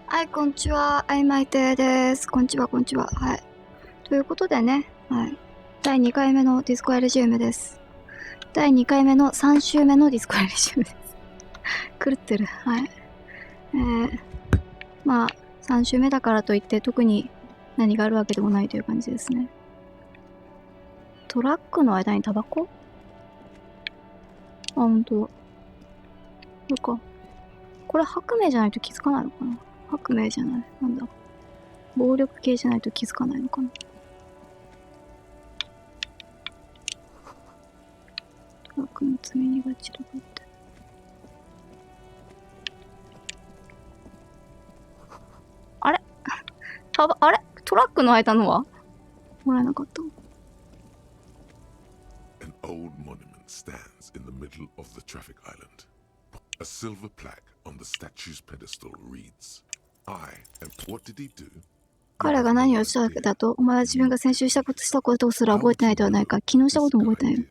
はい、こんにちは。愛昧亭です。こんにちは、こんにちは。はい。ということでね、はい。第2回目のディスコエリジウムです。第2回目の3週目のディスコエリジウムです。狂ってる。はい。まあ、3週目だからといって特に何があるわけでもないという感じですね。トラックの間にタバコ？あ、ほんとだ。そうか。これ白明じゃないと気づかないのかな？白明じゃない。なんだ。暴力系じゃないと気づかないのかな？トラックの積み荷が散らばって。あれあれトラックの間のはもらえなかった。An old monument stands in the middle of the traffic island. A silver plaque on the statue's pedestal reads, I and what did he do? 彼が何をしたわけだと、お前は自分が先週したことすら覚えてないではないか。昨日したことも覚えてないよ。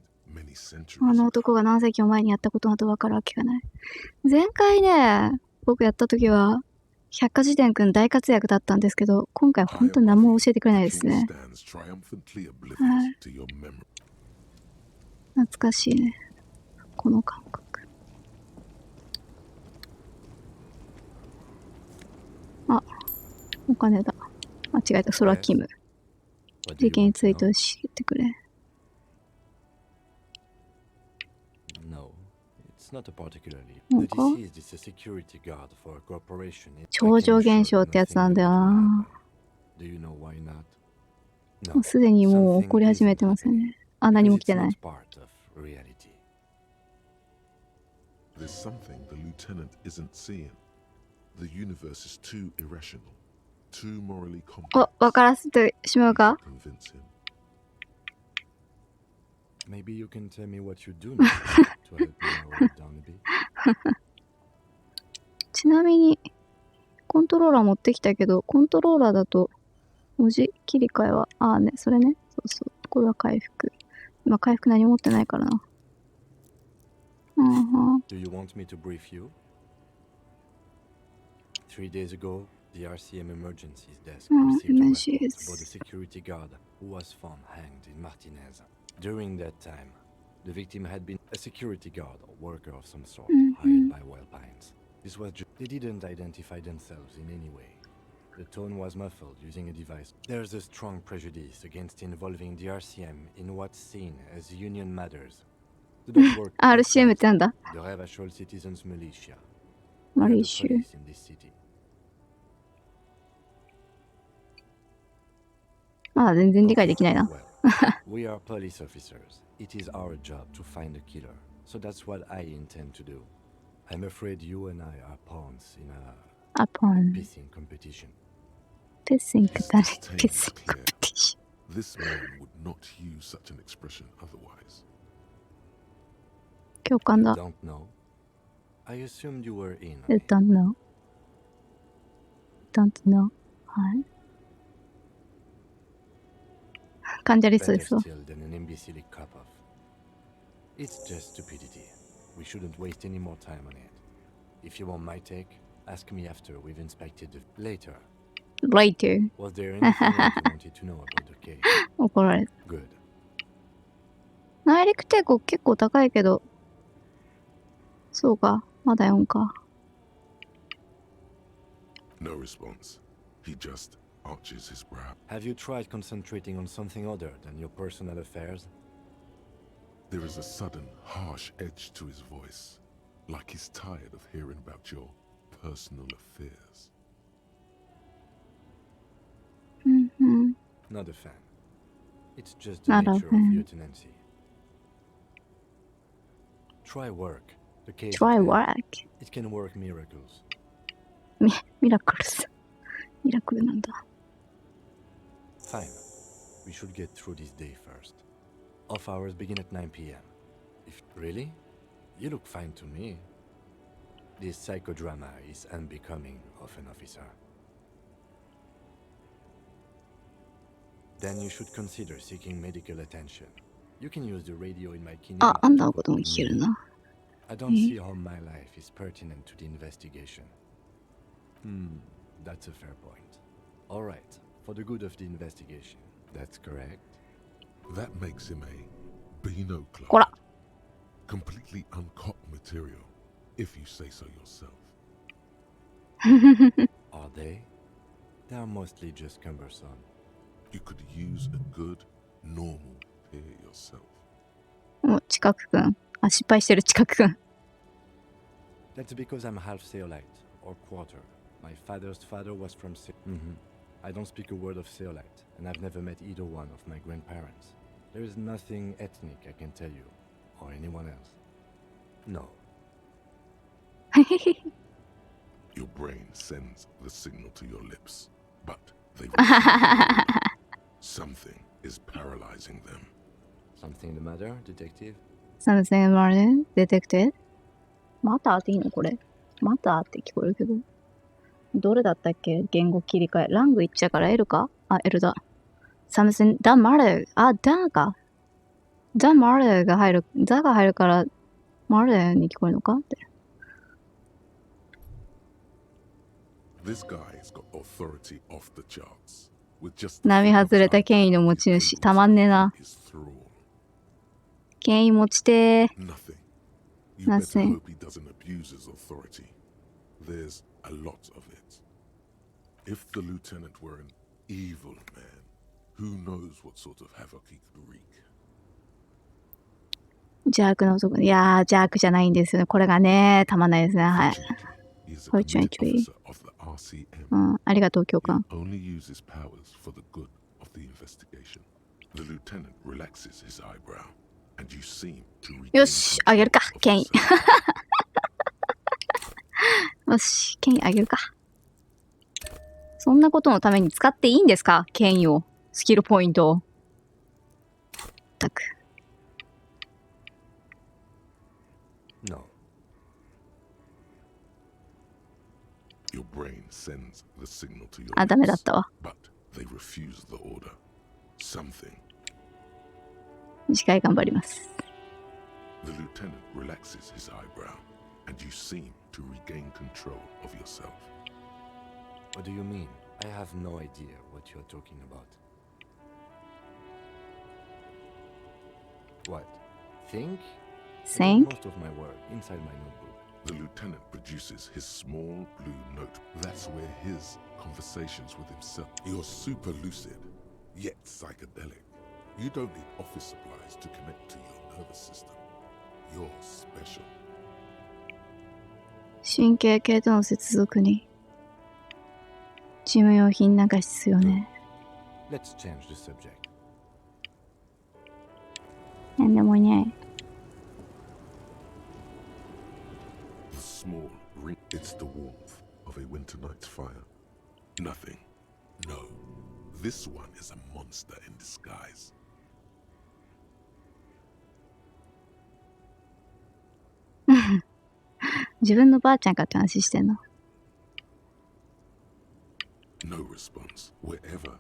あの男が何世紀も前にやったことなどわかるわけがない。前回ね、僕やった時は、百科事典くん大活躍だったんですけど、今回ほんと何も教えてくれないですね。はい。懐かしいね。この感覚。あ、お金だ。間違えた、それはキム。事件について教えてくれ。なんか超常現象ってやつなんだよな。もうすでにもう起こり始めてますよね。あ、何も来てない。There's something the lieutenant isn't seeing. The universe is too irrational, too morally complex. 分からせてしまうか？ Maybe you can tell me what you do now to help me narrow it down a bit. ちなみにコントローラー持ってきたけど、コントローラーだと文字切り替えは、ああね、それね。そうそう。これは回復。今回復何も持ってないからな。Do you want me to brief you? 3 days ago, the RCM emergencies desk received a report about the security guard who was found hanged in Martinez. During that time, the victim had been a security guard or worker of some sort hired by Wild Pines. This was they didn't identify themselves in any way. The tone was muffled using a device. There's a strong prejudice against involving the RCM in what's seen as union matters. RCM ってなんだ？ The Revachol Citizens Militia. マリッシュ。In this city. まあ全然理解できないな。We are police officers. It is our job to find a killer. So that's what I intend to do. I'm afraid you and I are pawns in a pissing competition. Pissing competition. This man would not use such an expression otherwise. 共感だ。You don't know? I assumed you were in. You don't know. Don't know. はい。感じありそうですわ。It's just stupidity. We shouldn't waste any more time on it. If you want my take, ask me after we've inspected the later. Later. Was there anything else you wanted to know about the case? 怒られる。Good. 内陸帝国結構高いけど、そうか、まだ4か。No response. He just arches his brow. Have you tried concentrating on something other than your personal affairs? There is a sudden, harsh edge to his voice, like he's tired of hearing about your personal affairs. Not a fan. It's just the nature of lieutenancy. Try work. The case Try work. It can work miracles. ミラクルス。ミラクルなんだ。Fine. We should get through this day first. Off hours begin at 9 p.m. If really? You look fine to me. This psychodrama is unbecoming of an officer. Then you should consider seeking medical attention. You can use the radio in my kinema. あ、あんたのことも聞けるな。I don't see how my life is pertinent to the investigation. That's a fair point. All right, for the good of the investigation. That's correct. That makes him a Beano こら clone. Completely uncut material, if you say so yourself. Are they? They're mostly just cumbersome. You could use a good, normal peer yourself. お、近くくん。あ、失敗してる近くくん。That's because I'm half Seolite, or quarter. My father's father was from I don't speak a word of Seolite, and I've never met either one of my grandparents. There is nothing ethnic I can tell you, or anyone else. No. Your brain sends the signal to your lips, but they something is paralyzing them. Something the matter, detective? Something more detected? またっていいのこれ。またって聞こえるけど。どれだったっけ言語切り替え。ラングイッチだから L かあ、L だ。Something, that matter. あ、だか。that matter が入る。だが入るから、matter に聞こえるのかって。This guy's got authority off the charts. With just 並外れた権威の持ち主。たまんねえな。権威持ちてー。Nothing. You better Nothing. hope he doesn't abuse his authority. There's a lot of it. If the lieutenant were an evil man, who knows what sort of havoc he could wreak. 邪悪の男。いやー、邪悪じゃないんですよね。これがね、たまんないですね。はい。 He's a Fortunately. committed officer of the RCM. うん、ありがとう、教 He 官。 only uses powers for the good of the investigation. The lieutenant relaxes his eyebrow, and you seem to regain よし、あげるか、 control of 権威。 yourself. よし、権威あげるか。そんなことのために使っていいんですか権威を。スキルポイントを。ったく。No. Your brain sends the signal to your あ、ダメだっ lips, たわ。 but they refuse the order. Something. 次回頑張ります。 The lieutenant relaxes his eyebrow, and you seem to regain control of yourself. What do you mean? I have no idea what you're talking about. What? Think? I wrote Think? most of my work inside my notebook. The lieutenant produces his small blue note. That's where his conversations with himself. You're super lucid, yet psychedelic. You don't need office supplies to connect to your nervous system. You're special. 神経系との接続に。事務用品なんか必要ね。 Let's change the subject. なんでもいない。 The small ring. It's the warmth of a winter night's fire. Nothing. No. This one is a monster in disguise. 自分のばあちゃんかって話してんの。 No response. Wherever.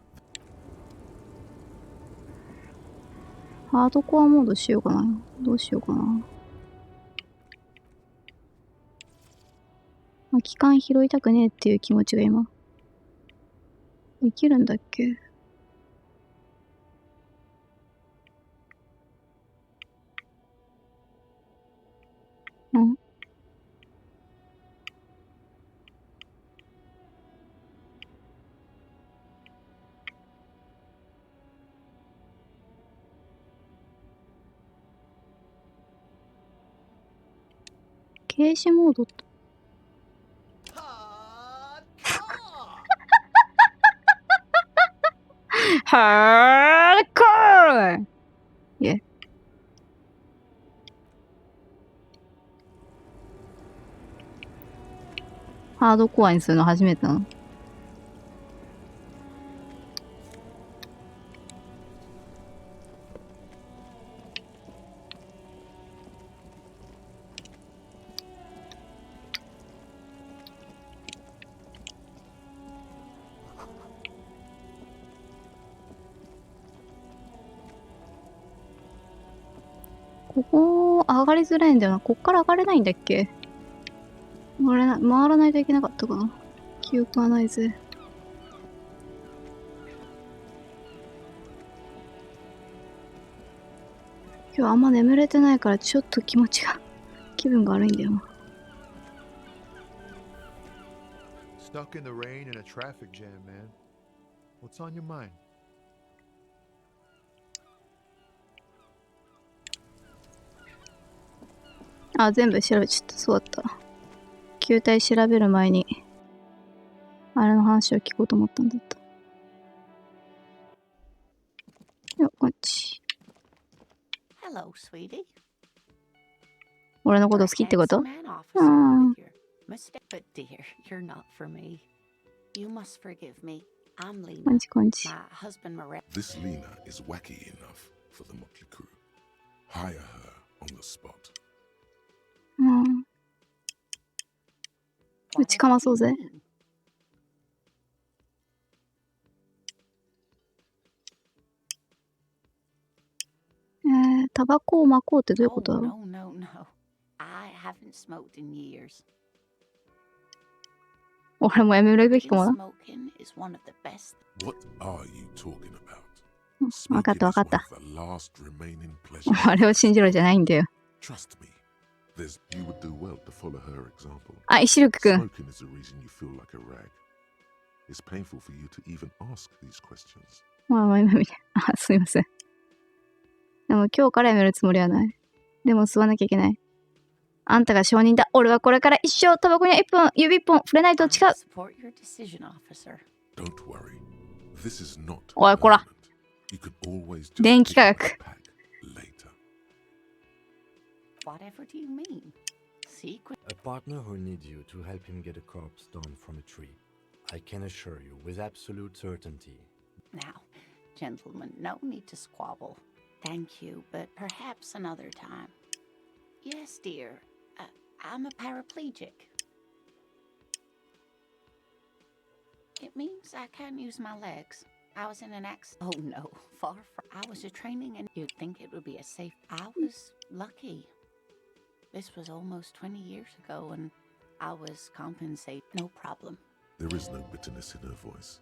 ハードコアモードしようかな。どうしようかな。まあ、期間拾いたくねえっていう気持ちが今。できるんだっけ？ん？軽視モードって。ハードコア！いえ。ハードコアにするの初めてなの。ここ上がりづらいんだよな。こっから上がれないんだっけ？回らないといけなかったかな。記憶はないぜ。今日あんま眠れてないからちょっと気分が悪いんだよな。Stuck in the rain in a traffic jam, man. What's on your mind? あ、全部調べちゃった。そうだった。球体調べる前に、あれの話を聞こうと思ったんだった。よっ、こっち。Hello, sweetie. 俺のこと好きってこと？ You're a handsome man, officer, with your mustache. But dear, you're not for me. You must forgive me. I'm こん Lena. ちこんち。 My husband Morel. This Lena is wacky enough for the motley crew. Hire her on the spot. うん。打ちかまそうぜ。タバコを巻こうってどういうことだろう？ No, no, no. I haven't smoked in years. 俺もやめるべきかもな。 Smoking is one of the best. What are you talking about? わかったわかっ Smoking た。 is one of the last remaining pleasures. あれを信じろじゃないんだよ。 Trust me. You would do well to follow her example. あ、石力くん。 Smoking is the reason you feel like a rag. It's painful for you to even ask these questions. まあ、今みたい。あ、すいません。でも今日からやめるつもりはない。でも吸わなきゃいけない。あんたが証人だ。俺はこれから一生タバコに指一本触れないと違う。 Support your decision, officer. Don't worry. This is not おい、こら。 You can always just 電気科学。 pick up a pack later. Whatever do you mean? Secret? A partner who needs you to help him get a corpse down from a tree. I can assure you with absolute certainty. Now, gentlemen, no need to squabble. Thank you, but perhaps another time. Yes, dear. I'm a paraplegic. It means I can't use my legs. I was in an accident. Oh no, far from. I was just training and you'd think it would be a safe. I was lucky. This was almost 20 years ago and I was compensated. No problem. There is no bitterness in her voice.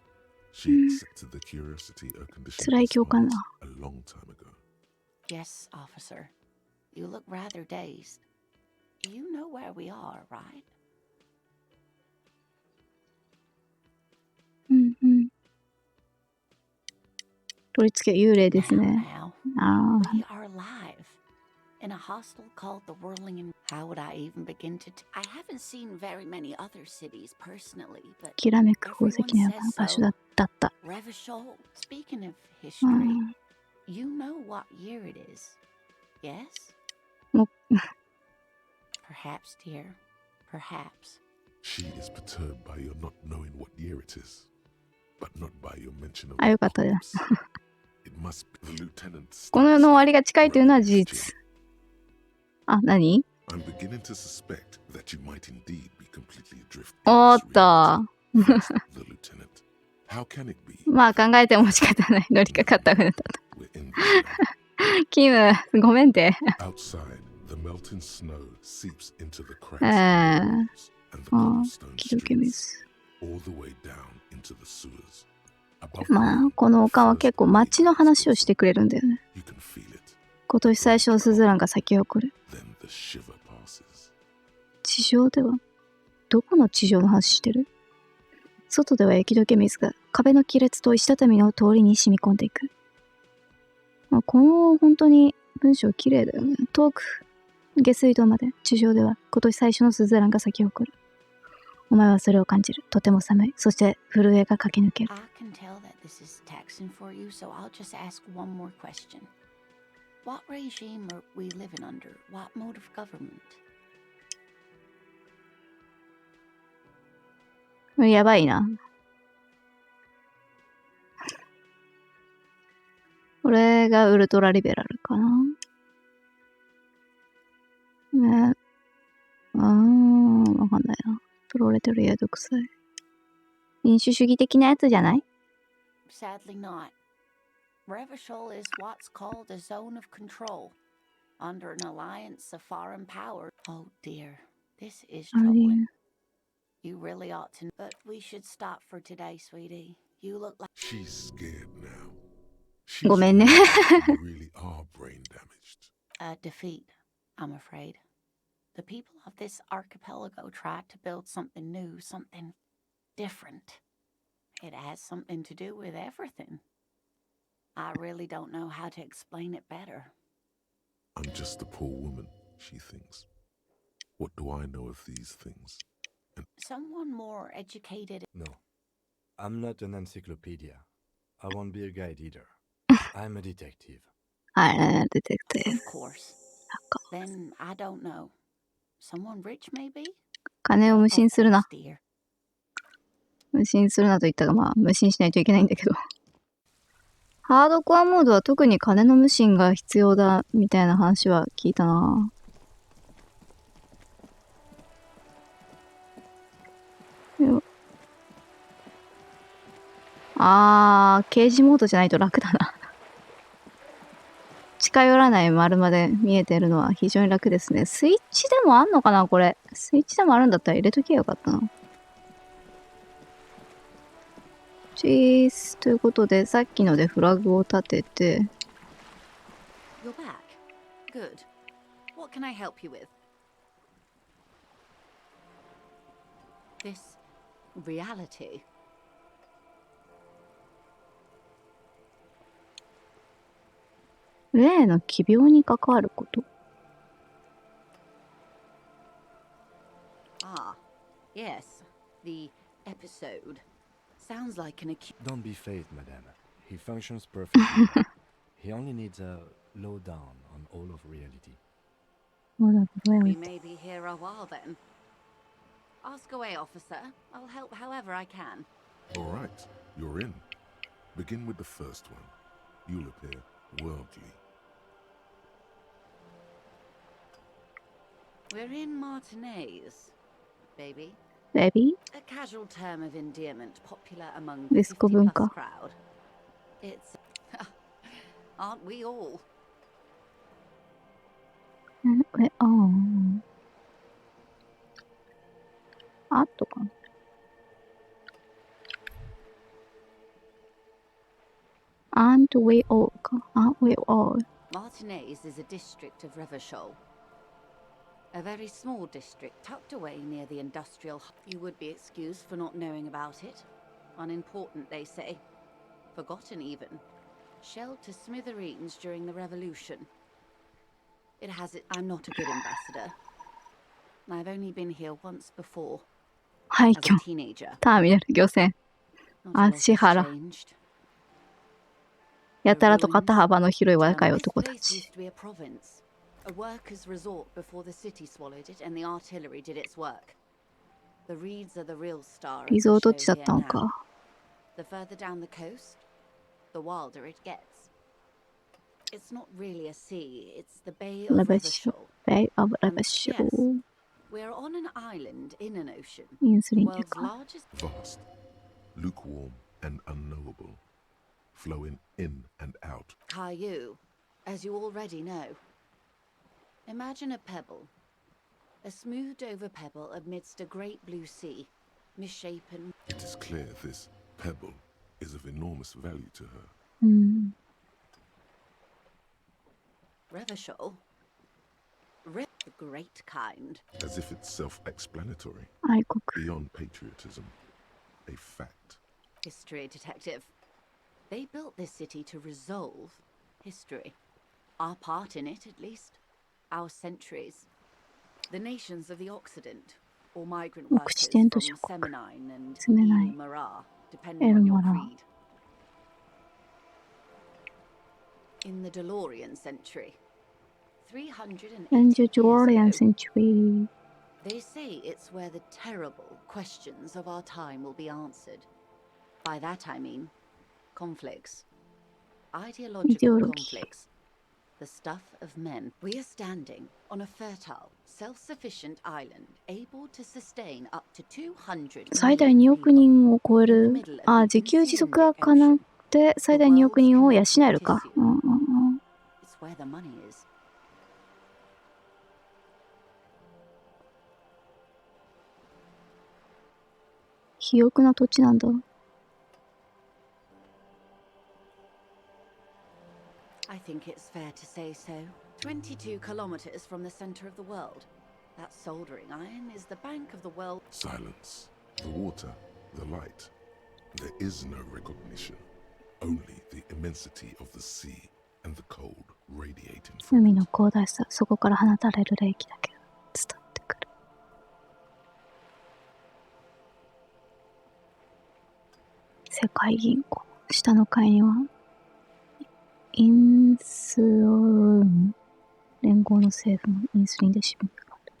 She accepted the curiosity her condition 辛い今日かな。 a long time ago. Yes, officer. You look rather dazed. You know where we are, right? うんうん。取り付け幽霊ですね。 Now, ああ。 we are live in a hostel called the Whirling. And how would I even begin to? I haven't seen very many other cities personally, but きらめく宝石のような場所だった。 Revachol. Speaking of う history, ん。 you know what year it is? Yes. も Perhaps, dear. Perhaps. She is perturbed by your not knowing what year it is, but not by your mention of あ、よかったじゃん。 It must be the lieutenant. この世の終わりが近いというのは事実。あ、何？ I'm beginning to suspect that you might indeed be completely adrift. おっと。 The lieutenant. How can it be? まあ考えても仕方ない。乗りかかった船だと。 We're in this now. キム、ごめんて。 Outside, the melting snow seeps into the cracks え in え the walls and the あ cobblestone 気受けミ streets, ス。 all the way down into the sewers. Above まあ、 ground, この丘は the 結 first 構街の話をしてくれるんだよね。 you can feel it. 今年最初のスズランが咲き誇る。 Then the shiver passes. 地上ではどこの地上の話してる？外では雪解け水が壁の亀裂と石畳の通りに染み込んでいく。まあ、この本当に文章綺麗だよね。遠く下水道まで地上では今年最初のスズランが咲き誇る。お前はそれを感じる。とても寒い。そして震えが駆け抜ける。 I can tell that this is taxing for you, so I'll just ask one more question. What regime are we living under? What mode of government? やばいな。これがウルトラリベラルかな。ね。わかんないな。プロレタリア独裁。民主主義的なやつじゃない？ Sadly not. Revachol is what's called a zone of control under an alliance of foreign power. Oh dear, this is troubling. You really ought to. But we should stop for today, sweetie. You look like. She's scared now. ごめんね。 You really are brain damaged. A defeat, I'm afraid. The people of this archipelago tried to build something new, something different. It has something to do with everything. I really don't know how to explain it better. I'm just a poor woman, she thinks. What do I know of these things? Someone more educated. No, I'm not an encyclopedia. I won't be a guide either. I'm a detective. あれ、出てきて。 Of course. Then I don't know. Someone rich, maybe? 金を無心する Oh, な。 dear. 無心するなと言ったが、まあ、無心しないといけないんだけど。ハードコアモードは特に金の無心が必要だ、みたいな話は聞いたな。刑事モードじゃないと楽だな。近寄らない丸まで見えてるのは非常に楽ですね。スイッチでもあんのかなこれ。スイッチでもあるんだったら入れときゃよかったな。チーズということで、さっきのでフラグを立てて。You're back. Good. What can I help you with? This reality. 例の奇病に関わること。Ah, yes. The episode. Sounds like an acute. Don't be phased, madame. He functions perfectly. He only needs a lowdown on all of reality. We may be here a while then. Ask away, officer. I'll help however I can. All right, you're in. Begin with the first one. You'll appear worldly. We're in Martinez, baby. Baby? A casual term of endearment popular among This the 50-plus文化。 crowd. It's... aren't we all? あとかな。Aren't we all か。Aren't we all? Martinez is a district of Revachol. A very small district tucked away near the industrial hub. You would be excused for not knowing about it. Unimportant, they say. Forgotten even. Shelled to smithereens during the revolution. It has it. I'm not a good ambassador. I've only been here once before. 廃 As a 墟。 teenager. ターミナル漁船。 Not a lot has 足原。 changed. やたらと肩幅の広い若い This 男た place ち。 used to be a province. A workers' resort before the city swallowed it and the artillery did its work. The reeds are the real star of リ the ゾート show 地だっ here たの now. か。 The further down the coast, the wilder it gets. It's not really a sea, it's the Bay of ラベシュ。 Revachol. Bay of And Revachol. yes, we're on an island in an ocean. インス The リンって world's か。 largest. Vast, lukewarm, and unknowable, flowing in and out. Caillou, as you already know. Imagine a pebble. A smoothed over pebble amidst a great blue sea, misshapen. It is clear this pebble is of enormous value to her. うん。 Revachol. The great kind. As if it's self-explanatory, 愛国。 beyond patriotism, a fact. History detective. They built this city to resolve history. Our part in it, at least. Our centuries. The nations of the Occident, or migrant workers from オクシデント諸国。 Semenine and セメナイン。 Marat, depending on your エルマラ。 creed. In the DeLorean century. 380 And years Georgian ago, century. they say it's where the terrible questions of our time will be answered. By that I mean conflicts. Ideological Ideology. conflicts. The stuff of men. We are standing on a fertile, self-sufficient island, able to sustain up to 200最大 million 2億 people. 人を超える。自給自足がかなって最大2億人を養えるか。うんうんうん。 It's where the money is. 肥沃な土地なんだ。I think it's fair to say so. 22 kilometers from the center of the world. That soldering iron is the bank of the world. Silence. The water, the light. There is no recognition. Only the immensity of the sea and the cold radiating from 海 it. の広大さ、そこから放たれる冷気だけが伝わってくる。世界銀行。下の階には、インスオーム。連合の政府のインスリンで支部がある。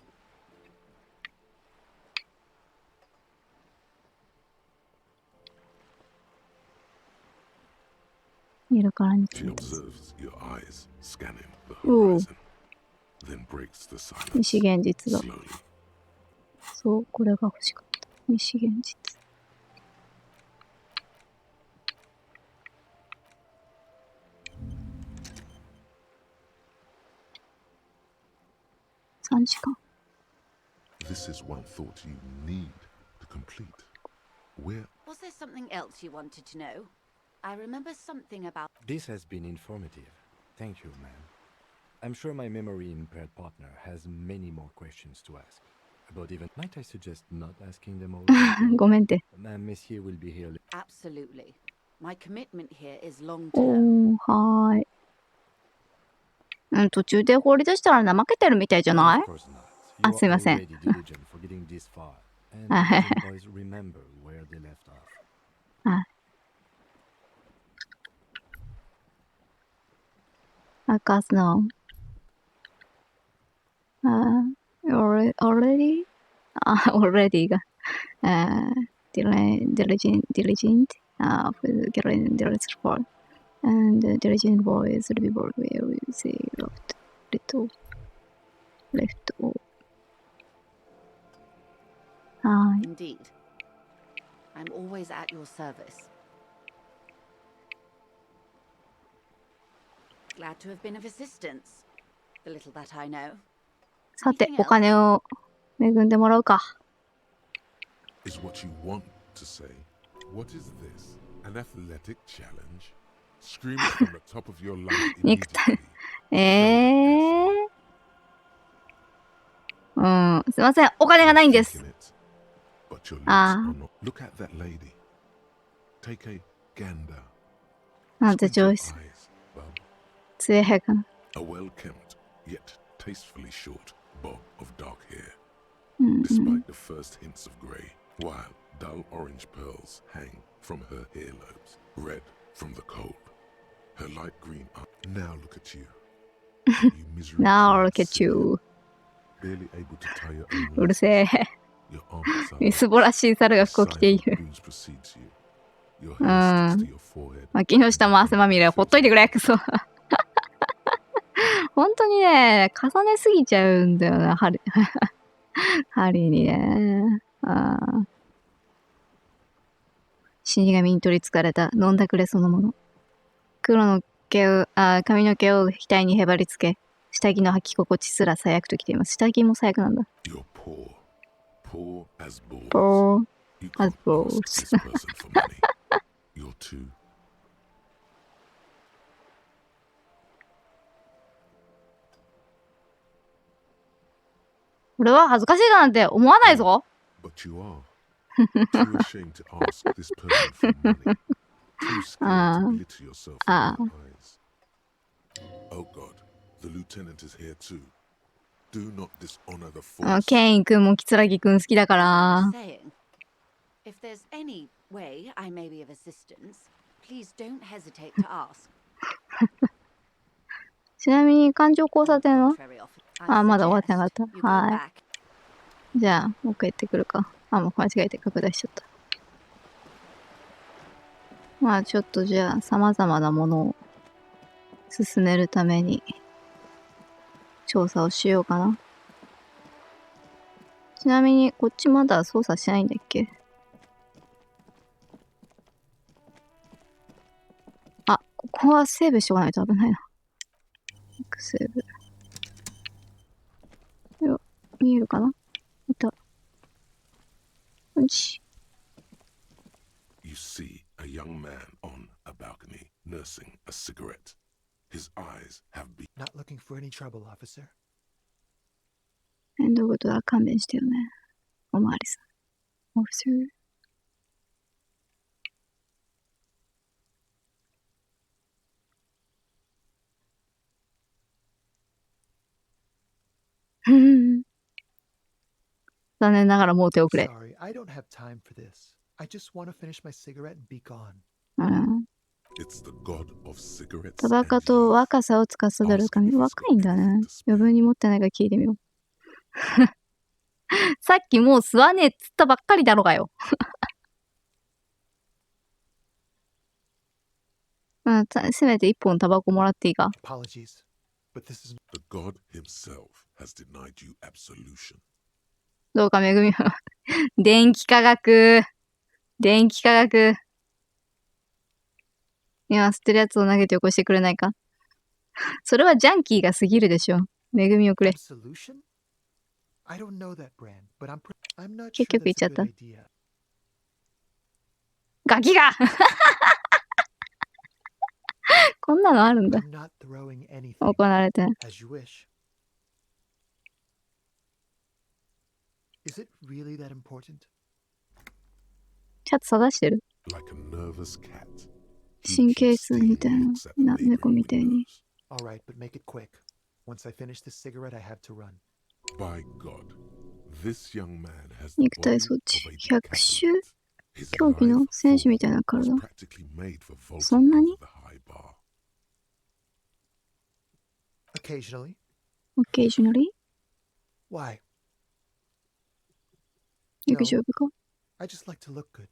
見るからに She observes your eyes scanning the Ooh. horizon, then breaks the silence 二次現実だ。 slowly. そう、これが欲しかった。二次現実。3時間。This is one thought you need to complete. Where Was there something else you wanted to know? I remember something about. This has been informative. Thank you, man. I'm sure my memory-impaired partner has many more questions to ask. But even might I suggest not asking them all? ごめんて。 Messier will be here. Absolutely. My commitment here is long お term. ー、はーい。途中で放り出したら怠けてるみたいじゃない？ Of course not. Ah, You are すいません。 already diligent for getting this far. And the Doujin boys remember where they left off. はい。赤スノー。already? already が。diligent, getting the far. And the diligent boys remember where they left off. はい。 Indeed. I'm always at your service. Glad to have been of assistance. The little that I know. さて、お金を恵んでもらうか。is what you want to say? What is this? An athletic challenge? Scream it from the top of your lungs 肉体。 immediately. すいません。お金がないんです。 Thinking it, but your lips Ah. are not. Look at that lady. Take a gander. なんて Squint チョ your イス。 eyes, bub. つえへかな。 A well-kempt yet tastefully short bob of dark hair, うんうん。 despite the first hints of grey, while dull orange pearls hang from her earlobes, red from the cold. Her light green eye. Now look at you. You miserable Now look clad at you. sinner, barely able to tie your own うるせえ。 Your arms are みすぼらしい猿が The 服を着てい size る。 of bruise precedes you. Your hair sticks to your forehead. 脇の下も汗まみれ。ほっといてくれ、くそ。本当にね、重ねすぎちゃうんだよな、針。針にね。死神に取りつかれた飲んだくれそのもの。黒の毛を、髪の毛を額にへばりつけ、下着の履き心地すら最悪ときています。下着も最悪なんだ。 You're poor. Poor as balls. Poor You as can't ask balls. this person for money. You're too. 俺は恥ずかしいなんて思わないぞ。 But you are. Too ashamed to ask this person for money. Too scared to glitter yourself in their eyes. Oh God, the lieutenant is here too. Do not dishonor the force. ケイン君もキツラギ君好きだから。 Saying, if there's any way I may be of assistance, please don't hesitate to ask. ちなみに環状交差点は Very often, まだ終わってなかった。 you go は back. い。じゃあ、もう一回行ってくるか。もう間違えて拡大しちゃった。まあちょっとじゃあ、様々なものを進めるために調査をしようかな。ちなみに、こっちまだ操作してないんだっけ？ここはセーブしとかないと危ないな。セーブ。見えるかな？いた。うんち。see a young man on a balcony nursing a cigarette. His eyes have been... Not looking for any trouble, officer. 面倒事は勘弁してよね。おまわりさん。オフィス。残念ながらもう手遅れ。Sorry, I don't have time for this. I just want to finish my cigarette and be gone. It's the god of cigarettes タバコ and と youth. 若さを司る神。若いんだね。余分に持ってないから聞いてみよう。さっきもう吸わねえっつったばっかりだろがよ。せめて一本タバコもらっていいか。 Apologies, but this is... The god himself has denied you absolution. どうか恵みは。電気科学。電気科学。今吸ってるやつを投げて起こしてくれないか。それはジャンキーが過ぎるでしょ。恵みをくれ。Absolution? I don't know that brand, but I'm not 結 sure 局言っ that's ちゃ a った good。idea. ガキがこんなのあるんだ。 I'm not throwing anything. 行われて。 As you wish. Is it really that important? シャツ探してる。 Like a nervous cat. 神経質みたいな。猫みたいに。 All right, but make it quick. Once I finish this cigarette, I have to run. By God, this young man has 肉体装置。100種 His 競技の life 選手みたいな was 体。 practically made for vaulting そんなに over the high bar. Occasionally. occasionally? Why? 陸上部か I just like to look good.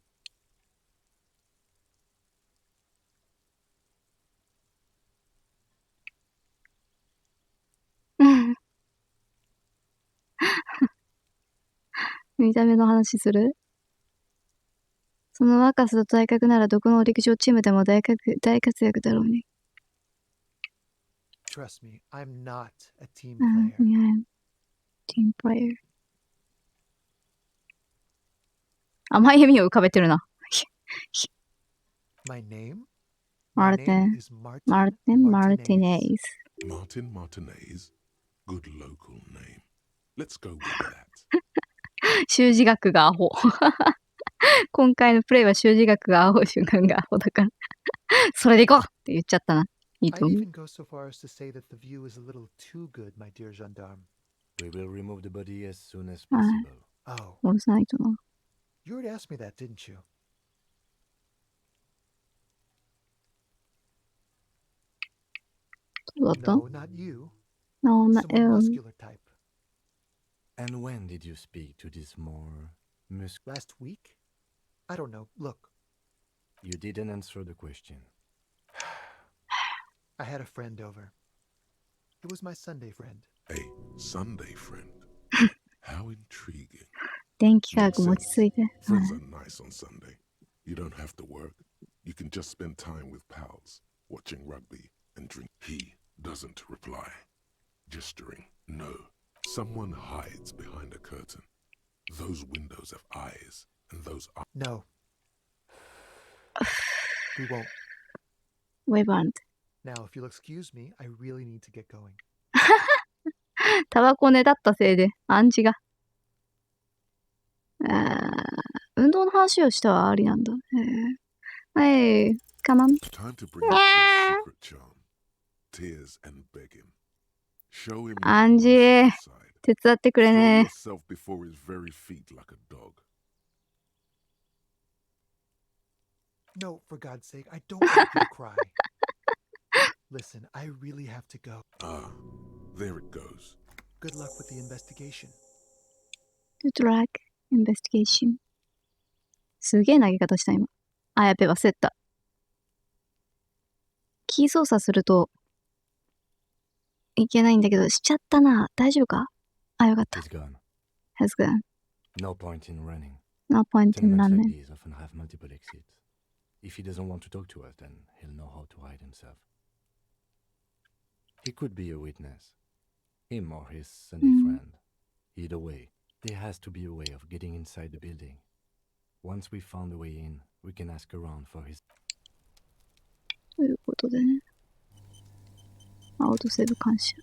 見た目の話するその若さと体格ならどこの陸上チームでも大活躍だろうに。 Trust me, I'm not a team うん、 player. いや、ティームプレイヤー。甘い笑みを浮かべてるな。My name? My Martin. name is Martin Martinez. Martin Martinez? Good local name. Let's go with that. 習字学がアホ。今回のプレイは習字学がアホ、習慣がアホだから。それでいこうって言っちゃったな。いい I'd と思う。 even go so far as to say that the view is a little too good, my dear gendarme. We will remove the body as soon as Ah. possible. Oh, 下ろさないとな。 you already asked me that, didn't you? どうだった No, not you. なな Someone muscular type. And when did you speak to this more Last week? I don't know. Look, You didn't answer the question. I had a friend over. It was my Sunday friend. A Sunday friend. How intriguing. 電気科学も落ち着いて。 Friends are nice on Sunday. You don't have to work. You can just spend time with pals, watching rugby and drink. He doesn't reply. Gesturing, no. Someone hides behind a curtain. Those windows have eyes, and those eyes. No. We won't. ウェバンって。 Now, if you'll excuse me, I really need to get going. タバコねだったせいで暗示が。運動の話をしたはありなんだ。はい、カモン。 Time to bring out your secret charm. Tears and begging. Show him 暗 your 示 emotional side. 手伝ってくれ Throw ね。 yourself before his very feet like a dog. No, for God's sake, I don't want you to cry. Listen, I really have to go. Ah, there it goes. Good luck with the investigation. Good luck. Investigation. すげえ投げ方した今。あ、やべ、忘れた。キー操作するといけないんだけど、しちゃったな。大丈夫かあ、よかった。 He's gone. Has gone. No point in running. No point in Tenements like running. these often have multiple exits. If he doesn't want to talk to us, then he'll know how to hide himself. He could be a witness. Him or his Sunday friend. Either way, there has to be a way of getting inside the building. Once we found a way in, we can ask around for his. ということでね。アウトセーブ感謝。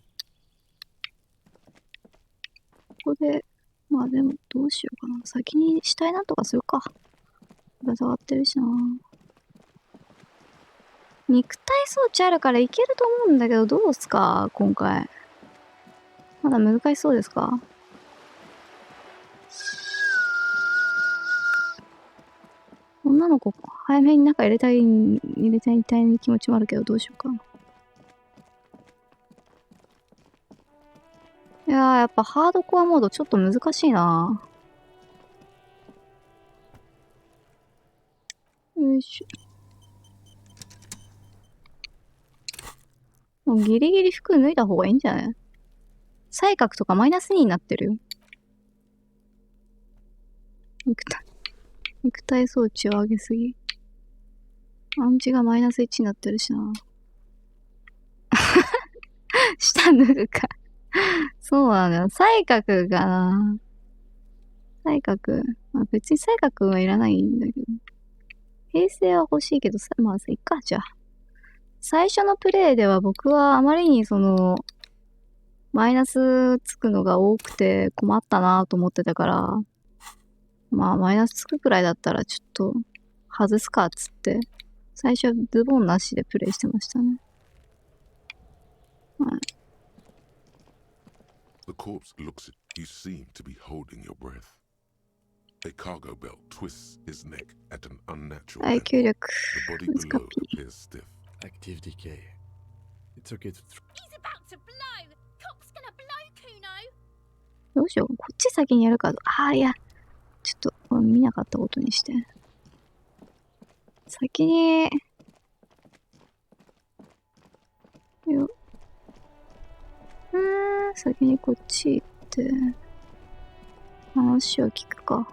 ここで、まあでもどうしようかな。先に死体なんとかするか。ぶら下がってるしな。肉体装置あるからいけると思うんだけど、どうすか今回。まだ難しそうですか？女の子、早めに中入れたい気持ちもあるけど、どうしようかな。いやー、やっぱハードコアモードちょっと難しいな。よいしょ。もうギリギリ服脱いだ方がいいんじゃない？才覚とかマイナス2になってるよ。肉体装置を上げすぎ。アンチがマイナス1になってるしな。下脱ぐか。そうなのよ。才覚がな。才覚。まあ、別に才覚はいらないんだけど。平成は欲しいけど、まあ、いっか、じゃあ。最初のプレイでは僕はあまりにマイナスつくのが多くて困ったなと思ってたから、まあ、マイナスつくくらいだったらちょっと外すかっつって、最初はズボンなしでプレイしてましたね。はい。The corpse looks at you. Seem to be holding your breath. A cargo belt twists his neck at an unnatural耐 angle. 久力。 The body Let's below copy. appears stiff. Active decay. It's okay to. He's about to blow! Cop's gonna blow, Kuno! どうしよう。こっち先にやるか。いや。ちょっと、見なかったことにして。先に、先にこっち行って、話を聞くか。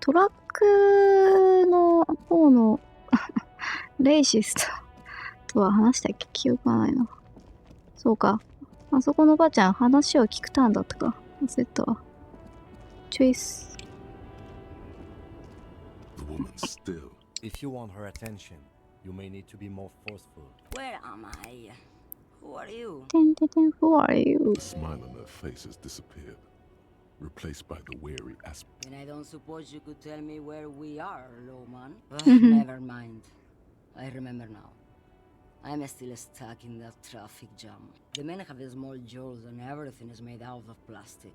トラックの方のレイシストとは話したっけ？記憶がないな。そうか。あそこのばあちゃん、話を聞くターンだったか。忘れたわ。チョイス。The woman's still. If you want her attention, you may need to be more forceful. Where am I? Who are you? Who are you? The smile on her face has disappeared, replaced by the weary aspect. And I don't suppose you could tell me where we are, Lowman? Never mind. I remember now. I'm still stuck in that traffic jam. The men have small jaws and everything is made out of plastic.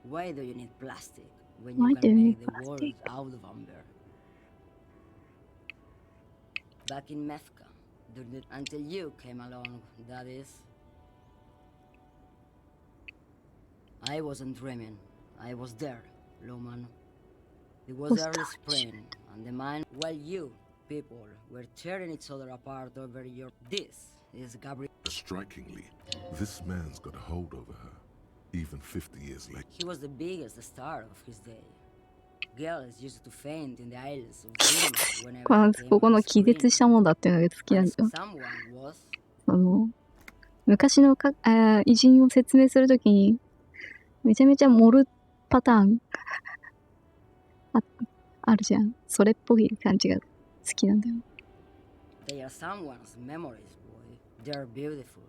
Why do you need plastic when Why you do can you make need the world plastic? out of amber? Back in Methka, until you came along, that is. I wasn't dreaming. I was there, Lowman. It was early spring, and the mine, while you people were tearing each other apart over your. This is Gabriel. Strikingly, this man's got a hold over her, even 50 years later. He was the biggest star of his day. Girls used to faint in the aisles of cinemas whenever he came ここ on の the 気絶 screen. したもんだっていうのが好きなん And だよ。 someone was. 昔の偉人を説明するときに、めちゃめちゃ盛るパターンあるじゃん。それっぽい感じが好きなんだよ。They are someone's memories, boy. They're beautiful.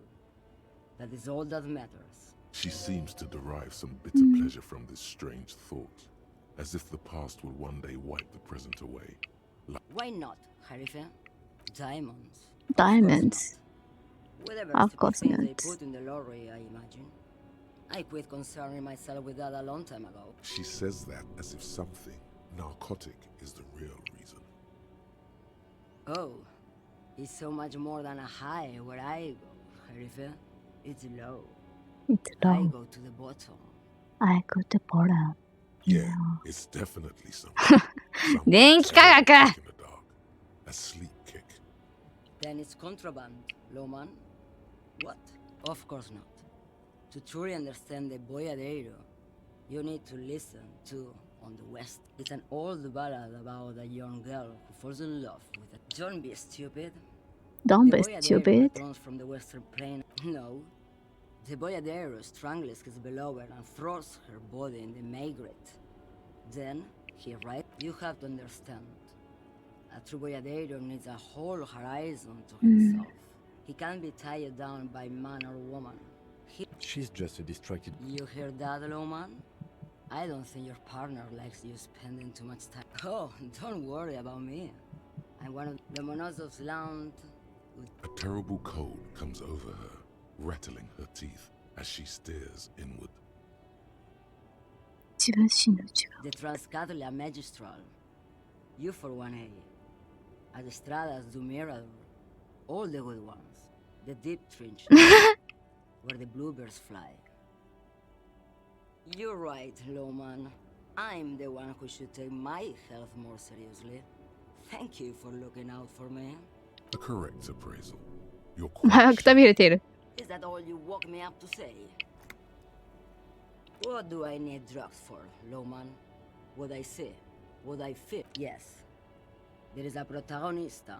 That is all that matters. She seems to derive some bitter pleasure from this strange thought, as if the past will one day wipe the present away. Why not, Harife? Diamonds. Diamonds. Whatever Of course stupid thing not. they put in the lorry, I imagine. I quit concerning myself with that a long time ago. She says that as if something narcotic is the real reason. Oh, it's so much more than a high where I go, Harife. It's low. It's I low. go to the bottom. I go to bottom. Yeah, it's definitely something. 電気科学 in the dark. A sleep kick. Then it's contraband, Lowman. What? Of course not. To truly understand the Boyadero, you need to listen to On the West. It's an old ballad about a young girl who falls in love with a... Don't be stupid. Don't The be Boyadero stupid. returns from the Western Plain. No. The Boyadero strangles his beloved and throws her body in the Maigret. Then, here, right? You have to understand. A true boyadero needs a whole horizon to himself. He can't be tied down by man or woman. She's just a distracted. You hear that, Loman? I don't think your partner likes you spending too much time. Oh, don't worry about me. I'm one of the Monosov's land. A terrible cold comes over her, rattling her teeth as she stares inward. 自分死ぬ違う。 The Transcatolia Magistral. You for 1A. Adestradas do Mirador. All the good ones. The deep trenches. Where the bluebirds fly. You're right, Loman. I'm the one who should take my health more seriously. Thank you for looking out for me. A correct appraisal. You're お前は quite くたびれている。 Is that all you woke me up to say? What do I need drugs for, Loman? What I see? What I feel? Yes. There is a protagonista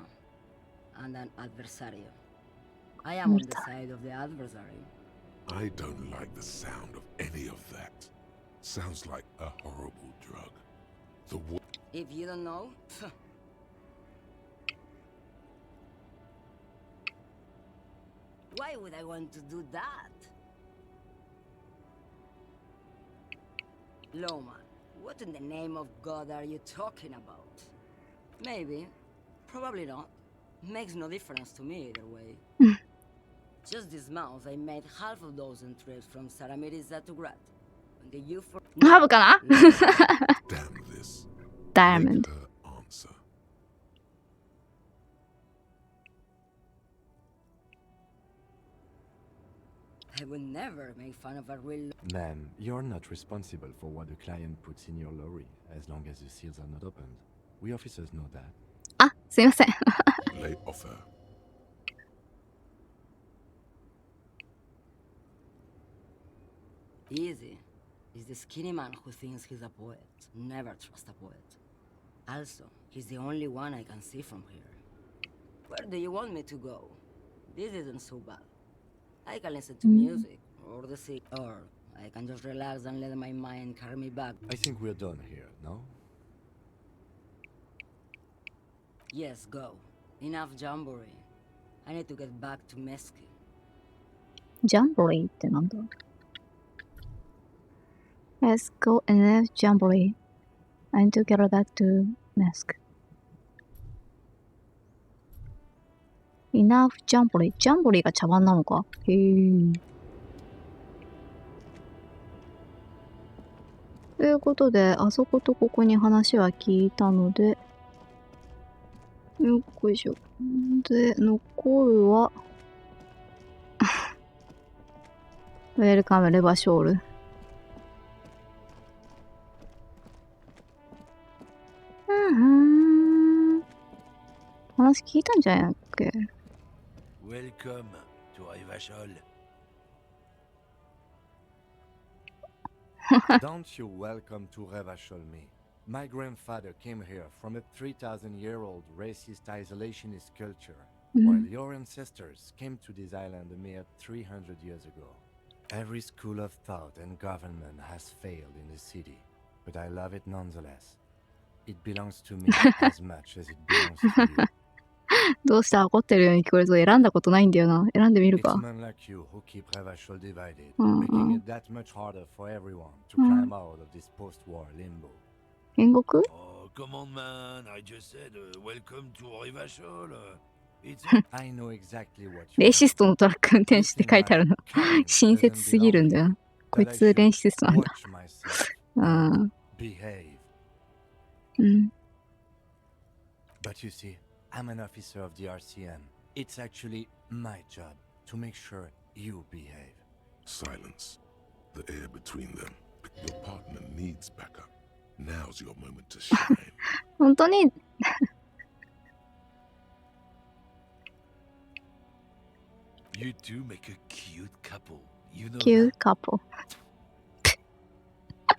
and an adversario. I am on the side of the adversary. I don't like the sound of any of that. Sounds like a horrible drug. The If you don't know, why would I want to do that? Loman, what in the name of God are you talking about? Maybe, probably not. Makes no difference to me either way. Just this month, I made half a dozen trips from Saramiriza to Grad. And the you for ハブかな damn this. Diamond. Make her answer. I would never make fun of a real. Ma'am, you're not responsible for what the client puts in your lorry, as long as the seals are not opened. We officers know that. あ、すいません。 Lay off her. Easy. He's the skinny man who thinks he's a poet. Never trust a poet. Also, he's the only one I can see from here. Where do you want me to go? This isn't so bad. I can listen to music, or the sea, or I can just relax and let my mind carry me back. I think we're done here, no? Yes, go. Enough jamboree. I need to get back to Mesky. ジャンボリーってなんだ Let's go and jamboree. I need to get back to mask. Enough jamboree. ジャンボリーが茶番なのかへー。ということで、あそことここに話は聞いたので、よっこいしょ。で、残るは、ウェルカムレバショール。話聞いたんじゃないっけ Welcome to Rivachol. Don't you welcome to Revachol me. My grandfather came here from a 3,000-year-old racist isolationist culture, while your ancestors came to this island a mere 300 years ago. Every school of thought and government has failed in the city, but I love it nonetheless. It belongs to me as much as it belongs to you. どうした怒ってるように聞こえるぞ。選んだことないんだよな。選んでみる It's か。 men like you who keep Revachol divided, making it that much harder for everyone to climb out of this post-war limbo. 煉獄 Oh, come on, man. I just said welcome to Rivachol. It's I know exactly what you レイシストのトラック運転手って書いてあるの。親切すぎるんだよ。こいつレイシストなんだ。 watch myself, うん。 behave. うん。 But you see, I'm an officer of the RCM. It's actually my job to make sure you behave. Silence. The air between them. Your partner needs backup. Now's your moment to shine. 本当に You two make a cute couple. You know キュー that? カップ。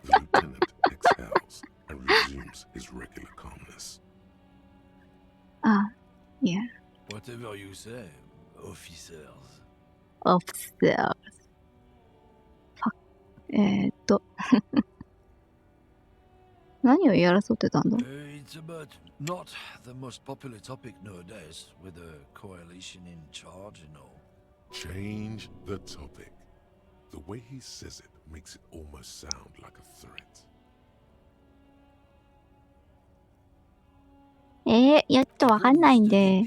The lieutenant exhales and resumes his regular calmness. あ、いや。 Whatever you say, officers. オフィス。何を言い争ってたんだ？ It's about not the most popular topic nowadays, with the coalition in charge and all. Change the topic. The way he says it makes it almost sound like a threat. やっとわかんないんで。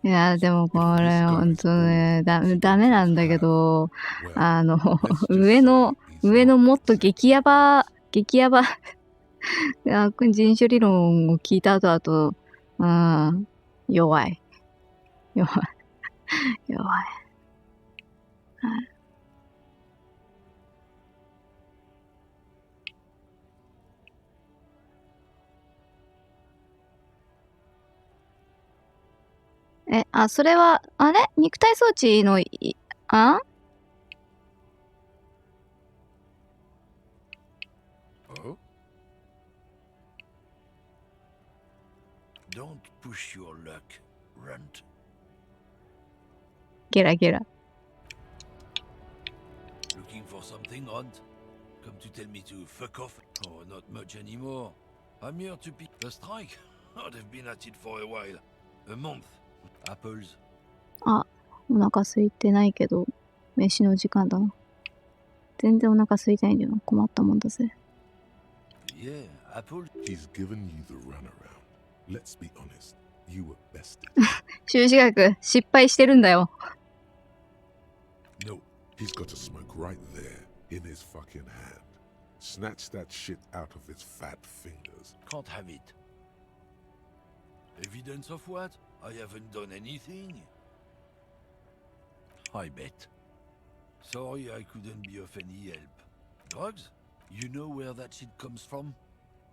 いや、でもこれ、ほんとね、ダメなんだけど、上のもっと激ヤバ、人種理論を聞いた後だと、弱い。それは、あれ肉体装置の、Oh? Don't push your luck, runt. ゲラ。Looking for something, runt? Come to tell me to fuck off? Oh, not much anymore. I'm here to pick the strike. Oh, they've been at it for a while. A month. Apples. お腹空いてないけど、飯の時間だな。全然お腹空いてないんだよな。困ったもんだぜ。Yeah, apples. He's given you the runaround. Let's be honest. You were bested. 修士学、失敗してるんだよ。No, he's got a smoke right there in his fucking hand. Snatch that shit out of his fat fingers. Can't have it. Evidence of what? I haven't done anything. I bet. Sorry I couldn't be of any help. Drugs? You know where that shit comes from?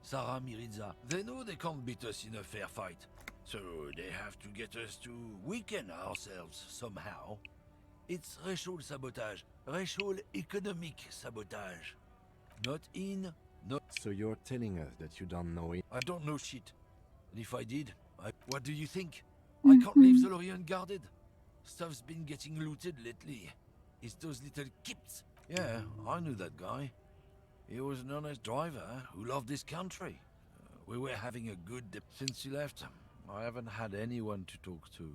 Sarah Miriza. They know they can't beat us in a fair fight. So they have to get us to weaken ourselves somehow. It's racial sabotage. Racial economic sabotage. Not in, not... So you're telling us that you don't know it? I don't know shit. And if I did, what do you think? I can't leave the lorry unguarded. Stuff's been getting looted lately. It's those little kips. Yeah, I knew that guy. He was an honest driver who loved this country. We were having a good day. Since he left, I haven't had anyone to talk to.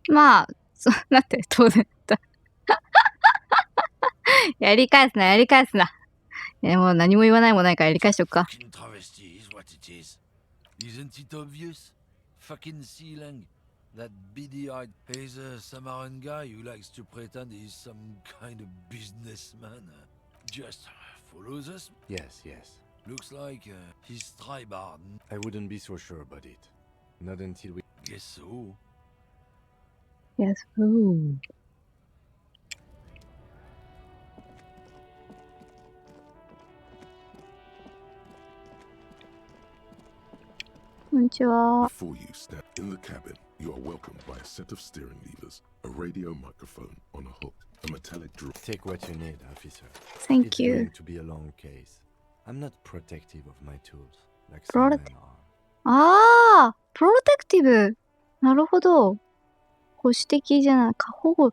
まあ、だって当然だ。やり返すな。もう何も言わないもないからやり返しとくか。Fucking travesty is what it is. Isn't it obvious? Fucking Sealang. That beady-eyed, he's a Samaran guy who likes to pretend he's some kind of businessman. Just follows us. Yes. Looks like he's tribard. I wouldn't be so sure about it. Not until we... Guess so. Yes, ooh. こんにちは。 Before you step in the cabin, you are welcomed by a set of steering levers, a radio microphone on a hook, a metallic drill. Take what you need, officer. Thank It's you. going to be a long case. I'm not protective of my tools, like some men are. プロテクティブ。なるほど。保守的じゃない。保護。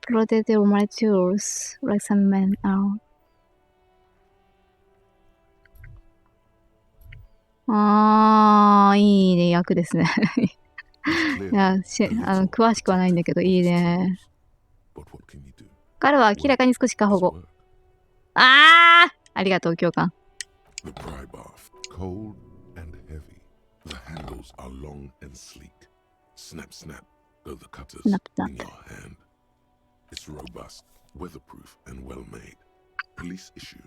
Protective of my tools, like some men are. いいね、役ですね。いや、詳しくはないんだけど、いいね。彼は明らかに少し過保護。ありがとう、共感。The pry bar, cold and heavy. The handles are long and sleek. Snap, snap, go the cutters Snap, snap. in your hand. It's robust, weatherproof, and well made. Police issue.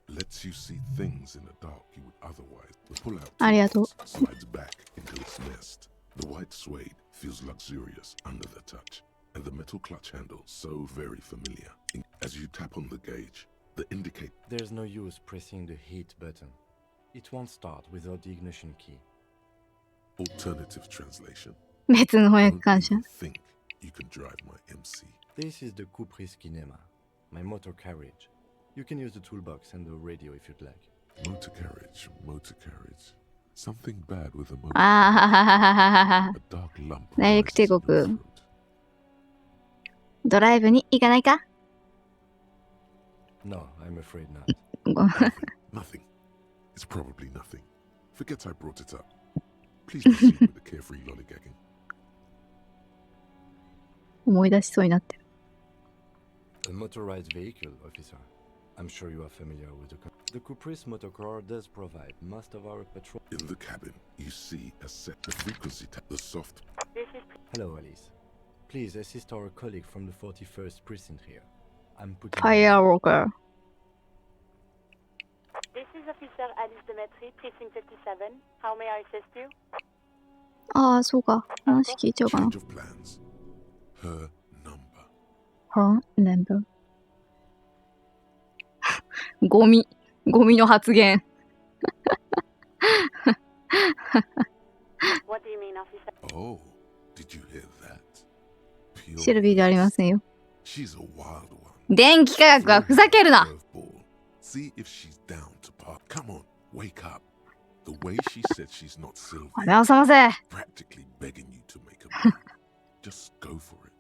Lets you see things in the dark you would otherwise. The pull-out ありがとう。 slides back into its nest. The white suede feels luxurious under the touch, and the metal clutch handle so very familiar. As you tap on the gauge, the indicate. There's no use pressing the heat button. It won't start without the ignition key. Alternative translation. 別の翻訳 Don't 感謝。 even think you can drive my MC. This is the Kupris Kinema, my motor carriage. You can use the toolbox and the radio if you'd like. Motor carriage, motor carriage. Something bad with a motor. ああ、 A dark lump 内陸 rises 帝 in your 国 throat. ドライブに行かないか？ No, I'm afraid not. ご Nothing. Nothing. It's probably nothing. Forget I brought it up. Please proceed with the carefree lollygagging. 思い出しそうになってる。 A motorized vehicle, officer. I'm sure you are familiar with the Caprice motorcar does provide most of our patrol. In the cabin, you see a set the frequency tab, the soft. Hello, Alice. Please assist our colleague from the 41st precinct here. I'm putting. ファイアウォーカー。 This is Officer Alice Demetri, Precinct 57. How may I assist you? ああ、そうか。話聞いちゃおうかな。 Change of plans. Her number. はなんだゴミの発言。 What do you mean, Officer? Oh, did you hear that? Pure シルビーでありませんよ。 She's a wild one. 電気科学はふざけるな。 Curveball. See if she's down to park. Come on, wake up. The way she said she's not Sylvie, 目を覚ませ。 practically begging you to make a move. Just go for it.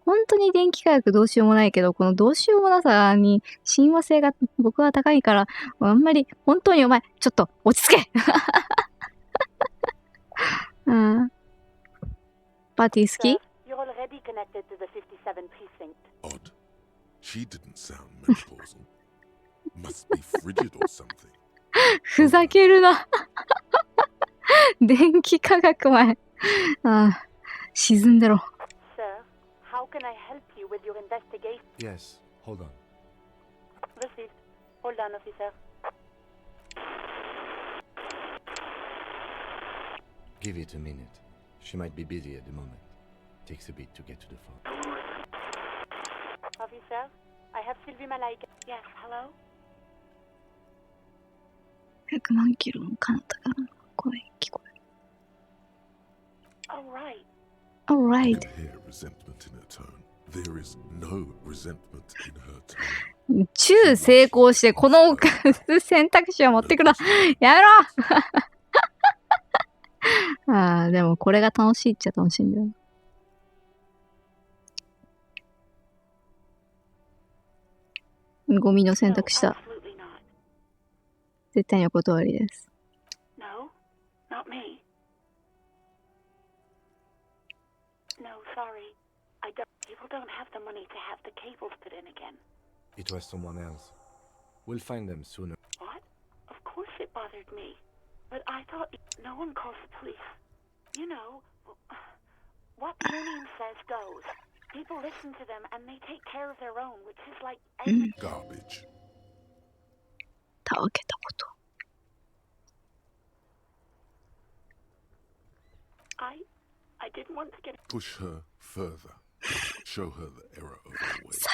本当に電気科学どうしようもないけど、このどうしようもなさに親和性が僕は高いから、あんまり本当にお前、ちょっと落ち着け。うん。パーティー好 Sir, き？ you're already connected to the 57 precinct. Odd. She didn't sound menopausal. Must be frigid or something. ふざけるな。電気科学前。ああ、沈んでろ。 Sir, how can I help you with your investigation? Yes, hold on. Received. Hold on, Officer. Give it a minute. She might be busy at the moment. Takes a bit to get to the phone. Officer, I have Sylvie Malaika. Yes, hello? 100万キロの彼方からの声聞こえる。 All right. Alright. I can hear resentment in her tone. There is no resentment in her tone. 中成功してこの選択肢を持ってくる。やめろ。ああ、でもこれが楽しいっちゃ楽しいんだよ。ゴミの選択した。 No, absolutely not. 絶対にお断りです。 No, not me. No, sorry. I don't. People don't have the money to have the cables put in again. It was someone else. We'll find them sooner. What? Of course it bothered me. But I thought no one calls the police. You know, what the union says goes. People listen to them and they take care of their own, which is like Garbage. たわけたこと。 I didn't want to get Push her further. Show her the error of her ways.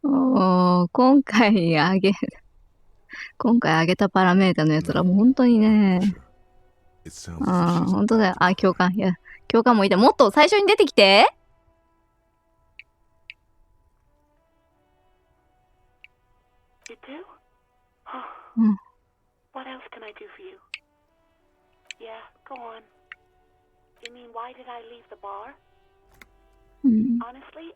おー、今回上げたパラメータのやつらもう本当にね。 It sounds あ as あ、 if she's 本当だよ。あ、共感。いや、共感もいいだ。もっと最初に出てきて。 You do? Oh. Mm. What else can I do for you? Yeah, go on. You mean why did I leave the bar? うん。 Honestly,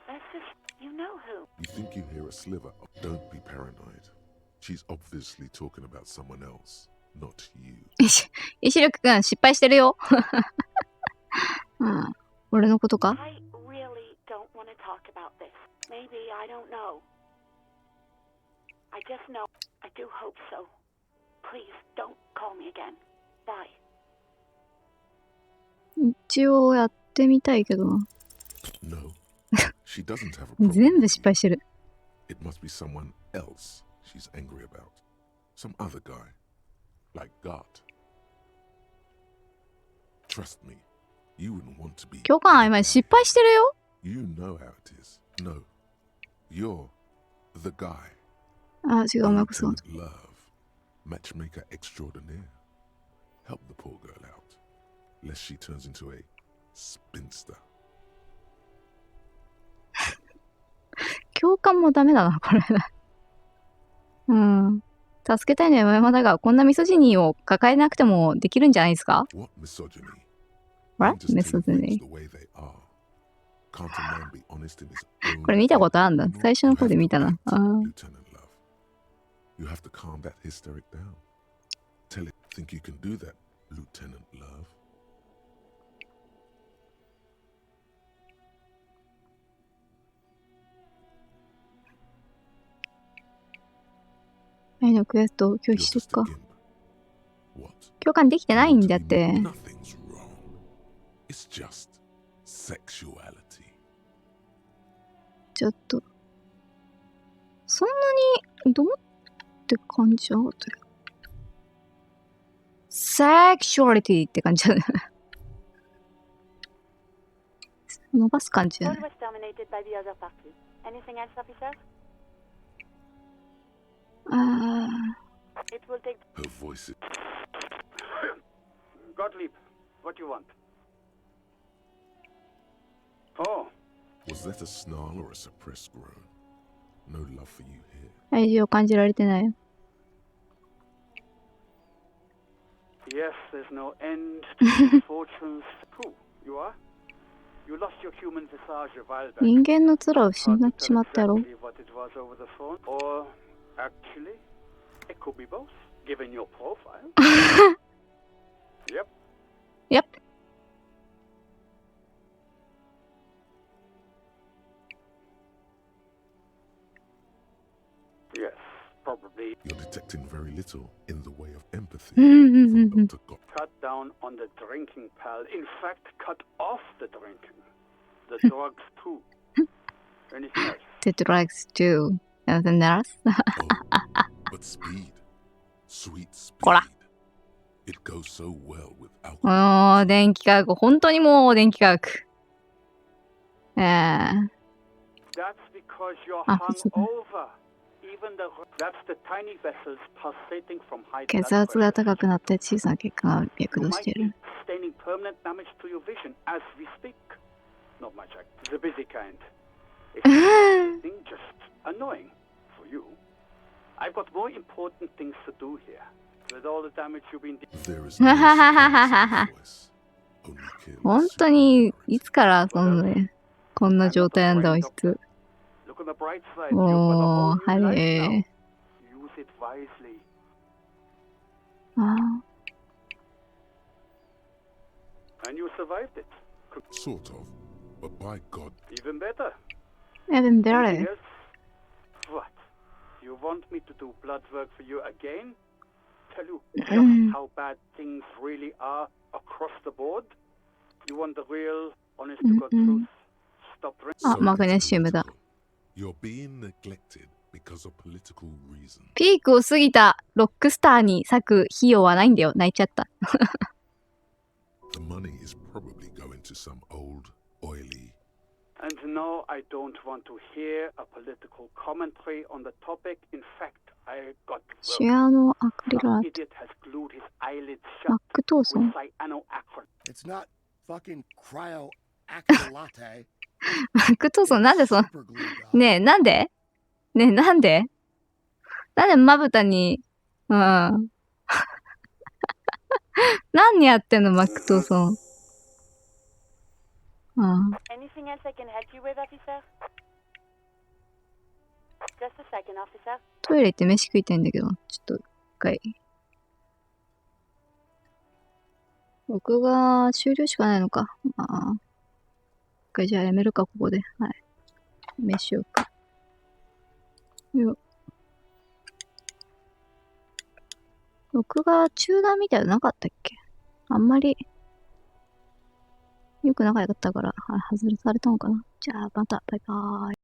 let's just, you know who. You think you hear a sliver? Don't be paranoid. She's obviously talking about someone else, not you. 石力くん、失敗してるよ。うん。俺のことか？ I really don't want to talk about this. Maybe, I don't know. I just know. I do hope so. Please, don't call me again. Bye. 一応やってみたいけどな。 No, she doesn't have a problem. 全部失敗してる。 It must be someone else she's angry about. Some other guy. Like God. Trust me, you wouldn't want to be. 共感曖昧、失敗してるよ。 You know how it is. No, you're the guy. あ、違う、お前 You こそ。 two love. Matchmaker extraordinaire. Help the poor girl out. Lest she turns into a spinster. 共感もダメだな、これ。助けたいのは山々だが、こんなミソジニーを抱えなくてもできるんじゃないですか？ What misogyny? What? Men just tell misogyny? things the way they are. Can't a man be honest in his own これ見たことあんだ。 opinion? 最初の You 方 have で to 見たな。 act, あー Lieutenant Love. You have to calm that hysteric down. Tell it, think you can do that, Lieutenant Love. 愛のクエスト拒 You're 否しと just く a か。 gimp. What? 共感できてないんだっ To て。 be- Nothing's wrong. It's just sexuality. ちょっと。そんなに、どうって感じじゃなかったけど。セクシュアリティって感じじゃない。伸ばす感じじゃない。 was dominated by the other party. Anything else, officer? あ It will take. Her voice is Gottlieb, what do you want? Oh, Was that a snarl or a suppressed groan? No love for you here. 愛情を感じられてない。 yes, there's no end to misfortunes. Who? You are? You lost your human visage a while back. 人間の面を失 Hard っ to ち tell まったやろ。 exactly what it was over the phone. Or, actually, it could be both, given your profile. Yep. Yep. Yes, probably. You're detecting very little in the way of empathy Mm-hmm. from Dr. Gott. Cut down on the drinking, pal. In fact, cut off the drinking. The drugs, too. Anything else? The drugs too. Anything else? Oh, but speed. Sweet speed. こら。 It goes so well with も alcohol. う、電気科学。本当にもう、電気科学。That's because you're Ah, it's okay. hungover. Even the that's the tiny vessels pulsating from high 血 blood 圧が pressure. 高くなって小さな血管が You 脈動し might てい be る。 sustaining permanent damage to your vision as we speak. Not much act. The busy kind. Exciting, just annoying for you. I've got more important things to do here. With all the damage you've been There is no surprise in the voice. Only careless 本当に、い superiority. つからそんな、こんな I'm 状 not a 態なんだ、 brain 音質。 doctor. Look on the bright side. You've got a お whole ー、は new life れ now. ー。 Use it wisely. あ And you survived it. Sort of. But by God, Even better. あ。でも、ベラ Anything レ。 else? What? You want me to do blood work for you again? Tell you just how bad things really are across the board? You want the real, honest to God truth? Stop drinking. あ、 so マグ it's ネシウムだ。 political. You're being neglected because of political reasons. ピークを過ぎたロックスターに割く費用はないんだよ。泣いちゃった。 The money is probably going to some old, oily. And no, I don't want to hear a political commentary on the topic. In fact, I got シアノアクリルア Some ート。 idiot has glued his eyelids マッ shut クトーソ with ン。 cyanoacrylate. It's not fucking cryo acro latte. マックトーソン、なんでそん、 Super glue, dog. ねえ、なんでねえ、なんでなんでまぶたに、うん。何やってんの、マックトーソン。うん。 Anything else I can help you with, officer? Just a second, officer. トイレ行って飯食いたいんだけど、ちょっと、一回。録画終了しかないのか。まあ。一回じゃあやめるか、ここで。はい。飯しようか。よっ。録画中断みたいなのなかったっけ？あんまり、良くなかったから、はい、外れされたのかな。じゃあ、また、バイバーイ。